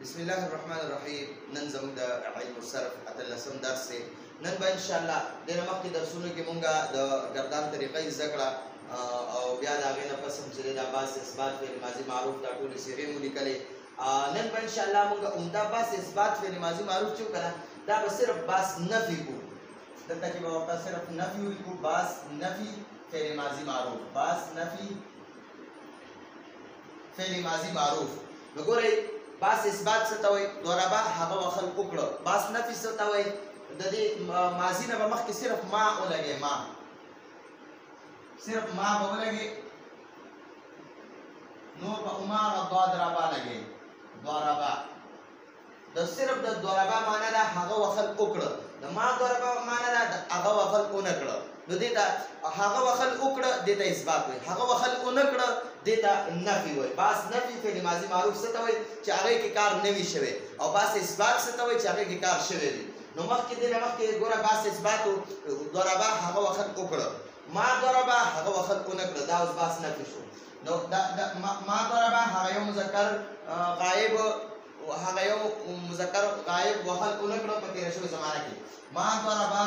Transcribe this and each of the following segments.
بسم الله الرحمن الرحیم. نن زموږ د علم الصرف اتلسم درس دی. نن به ان شاء الله د مخکې درسونو کې مونږه د گردان طریقې زده کړه او بیا د هغې نه پس هم چې د باس اثبات فعل ماضي معروف دا ټولې صیغې مو لیکلې. نن به ان شاء الله مونږ عمده باس اثبات فعل ماضي معروف چې وکړه دا به صرف باس نفي کو. دلته کې به ورته صرف نفي ولیکو. باس نفي فعل ماضي معروف. باس نفي فعل ماضي معروف. نو ګورئ باس اثبات څه ته وایي؟ ضربه هغه وخل وکړه. باس نفي څه ته وایي؟ د دې ماضي نه به مخکې صرف ما ولګې. ما صرف ما به ولګې، نور به هماغه ضربه لګې. ضربه د صرف د ضربه معنا ده هغه وخل وکړه. د ما ضربه معنا ده هغه وخل ونه کړه. نو دې ته هغه وخل وکړه دې ته اثبات وایي. هغه وخل ونه کړه دې ته نفي وایي. باس نفي فعل ماضي معروف څه ته وایي؟ چې هغې کې کار نه وي شوی. او باس اثبات څه ته وایي؟ چې هغې کې کار شوی دی. نو مخکې دې نه مخکې ګوره باس اثبات ضربه هغه وخل وکړه، ما ضربه هغه وخل ونه کړه، دا اوس باس نفي شو. نو ما ضربه هغه یو مذکر غایب هغه یو مذکر غایب وخل ونه کړه په تېره شوې زمانه کې. ما ضربه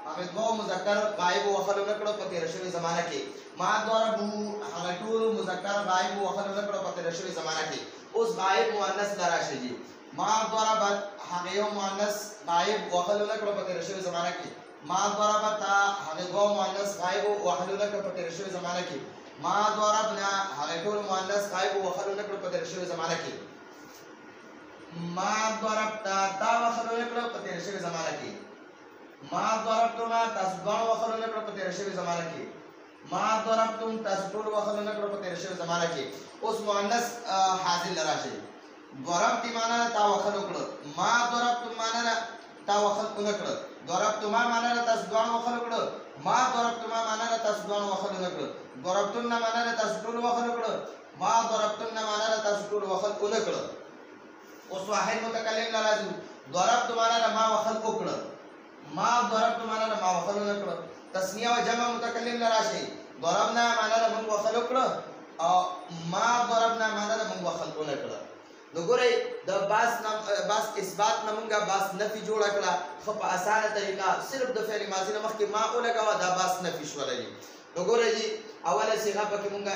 هغه دوه مذکر غایب وخل ونه کړه په تېره شوې زمانه کې. ما ضربو هغه ټول مذکر غایب وخل ونه کړه په تېره شوې زمانه کې. اوس غایب مؤنث ته راشي جي. ما ضربت هغه یو مؤنث غایب وخل ونه کړه په تېره شوې زمانه کې. ما ضربت هغه دوه مؤنث غایب وخل ونه کړه په تېره شوې زمانه کې. ما ضربنا هغه ټول مؤنث غایب وخل ونه کړه په تېره شوې زمانه کې. ما ضربتا تا وخل ونه کړه په تېره شوې زمانه کې. ما ضربتما تاسو دواړه وخل ونه کړه په تېره شوې زمانه کې. ما ضربتم تاسو ټول وخل ونه کړه په تېره شوې زمانه کې. اوس مؤنث حاصل راشي. ضربتی معنا تا وخل وکړه. ما ضربتم معنا تا وخل ونه کړه. ضربتما معنا تاسو دواړه وخل وکړه. ما ضربتما معنا تاسو دواړه وخل ونه کړه. ضربتن معنا تاسو ټول وخل وکړه. ما ضربتن معنا تاسو ټول وخل ونه کړه. اوس واحد متکلم لازم. ضربت معنا ما وخل وکړه. ما ضربت معنا ما وخل ونه کړه. تسنیه او جمع متکلم راشي. ضربنا معنا موږ وخل وکړه او ما ضربنا معنا موږ وخل ونه کړه. نو ګورئ د باس اثبات نه مونږه باس نفي جوړه کړه. خو په اسانه طریقه صرف د فعل ماضي نه مخکې ما ولګوه دا باس نفي شولی دي. نو ګورئ جي اوله صیغه پکې مونږه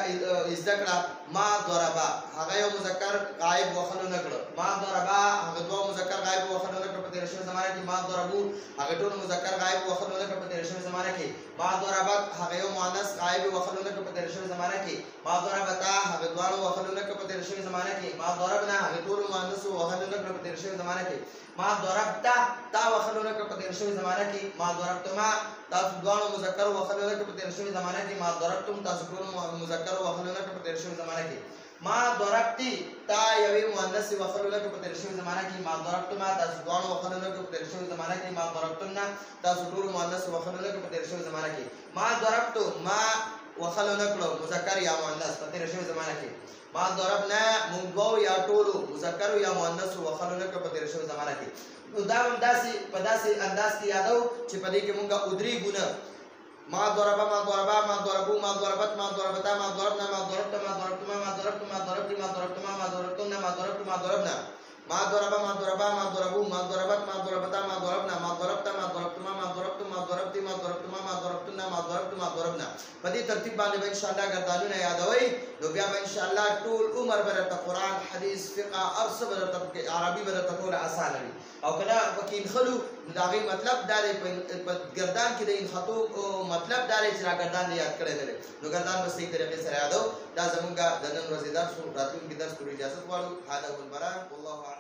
زده کړه. ما ضربه هغه یو مذکر غایب وخل ونه کړه. ما ضربه هغه دوه مذکر غایب وخل ونه کړه په تېره شوې زمانه کې. ما ضربو هغه ټول مذکر غایب وخل ونه کړه په تېره شوې زمانه کې. ما ضربت هغه یو مؤنث غایب وخل ونه کړه په تېره شوې زمانه کې. ما ضربتا هغه دواړه وخل ونه کړه په تېره شوې زمانه کې. ما ضربنا هغه ټول مؤنث وخل ونه کړه په تېره شوې زمانه کې. ما ضربتا تا وخل ونه کړه په تېره شوې زمانه کې. ما ضربتما تاسو دواړه مذکر وخل ونه کړه په تېره شوې زمانه کې. ما ضربتم تاسو ټول مذکر وخل ونه کړه په تېره شوې زمانه کې. ما ضربتی تا یوې مؤنث وخل ونه کړه په تېره شوې زمانه کې. ما ضربتما تاسو دواړه وخل ونه کړه په تېره شوې زمانه کې. ما ضربتن تاسو ټول مؤنث وخل ونه کړه په تېره شوې زمانه کې. ما ضربتو ما وخل ونه کړه مذکر یا مؤنث په تېره شوې زمانه کې. ما ضربنا موږ دوه یا ټولو مذکر یا مؤنث وخل ونه کړه په تېره شوې زمانه کې. نو دا هم په داسې انداز کې یادو چې په دې کې مونږه ادرېږو. ما ضربه ما ضربا ما ضربو ما ضربت ما ضربتا ما ضربنا ما ضربت ما ضربتما ما ضربت ما ضربتي ما ضربتما ما ضربتن ما ضربت ما ضربنا. ما ضرب ما ضربا ما ضربو ما ضربت ما ضربتا ما ضربنا ما ضربت ما ضربتما ما ضربت ما ضربتي ما ضربتما ما ضربتن ما ضربت ما ضربنا. په دې ترتیب باندې به ان شاء الله ګردانونه یادوي. نو بیا به ان شاء الله ټول عمر به درته قرآن حدیث فقه هر څه به درته عربي به درته ټوله اسانه وي. او کله پکې انخلو نو د هغې مطلب دا دی په ګردان کې د انخطو مطلب دا دی چې را ګردان دې یاد کړی نه دی. نو ګردان به صحیح طریقې سره یادو. دا زمونږ د نن ورځې درس و. راتلونکي درس پورې اجازت غواړو. هذا هو البرهان والله اعلم.